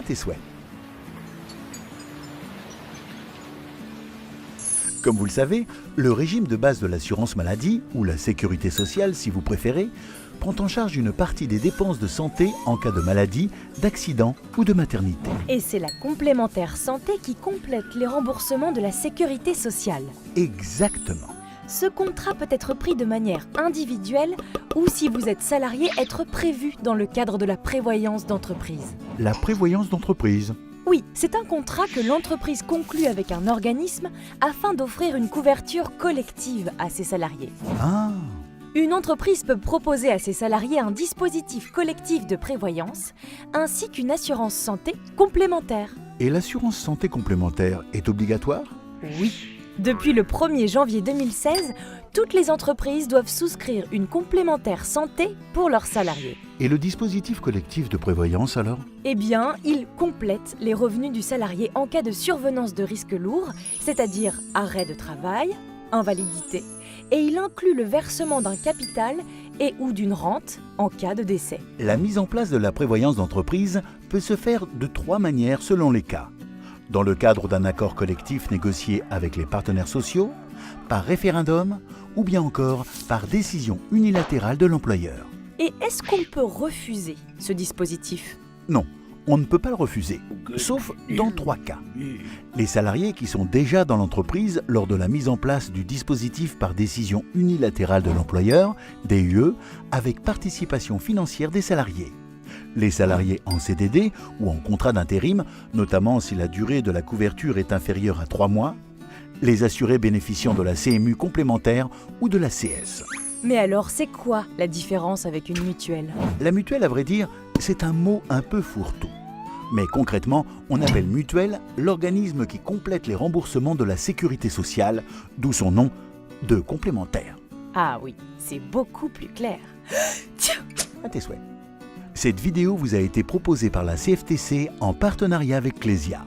tes souhaits. Comme vous le savez, le régime de base de l'assurance maladie, ou la sécurité sociale si vous préférez, prend en charge une partie des dépenses de santé en cas de maladie, d'accident ou de maternité. Et c'est la complémentaire santé qui complète les remboursements de la sécurité sociale. Exactement. Ce contrat peut être pris de manière individuelle ou, si vous êtes salarié, être prévu dans le cadre de la prévoyance d'entreprise. La prévoyance d'entreprise. Oui, c'est un contrat que l'entreprise conclut avec un organisme afin d'offrir une couverture collective à ses salariés. Ah, Une entreprise peut proposer à ses salariés un dispositif collectif de prévoyance ainsi qu'une assurance santé complémentaire. et l'assurance santé complémentaire est obligatoire? Oui. Depuis le 1er janvier 2016, toutes les entreprises doivent souscrire une complémentaire santé pour leurs salariés. Et le dispositif collectif de prévoyance alors? Eh bien, il complète les revenus du salarié en cas de survenance de risques lourds, c'est-à-dire arrêt de travail, invalidité, et il inclut le versement d'un capital et ou d'une rente en cas de décès. La mise en place de la prévoyance d'entreprise peut se faire de 3 manières selon les cas. Dans le cadre d'un accord collectif négocié avec les partenaires sociaux, par référendum ou bien encore par décision unilatérale de l'employeur. Et est-ce qu'on peut refuser ce dispositif ? Non, on ne peut pas le refuser, sauf dans 3 cas. Les salariés qui sont déjà dans l'entreprise lors de la mise en place du dispositif par décision unilatérale de l'employeur, DUE, avec participation financière des salariés. Les salariés en CDD ou en contrat d'intérim, notamment si la durée de la couverture est inférieure à 3 mois, les assurés bénéficiant de la CMU complémentaire ou de la CS. Mais alors, c'est quoi la différence avec une mutuelle ? La mutuelle, à vrai dire, c'est un mot un peu fourre-tout. Mais concrètement, on appelle mutuelle l'organisme qui complète les remboursements de la sécurité sociale, d'où son nom de complémentaire. Ah oui, c'est beaucoup plus clair. Tiens ! À tes souhaits. Cette vidéo vous a été proposée par la CFTC en partenariat avec Clésia.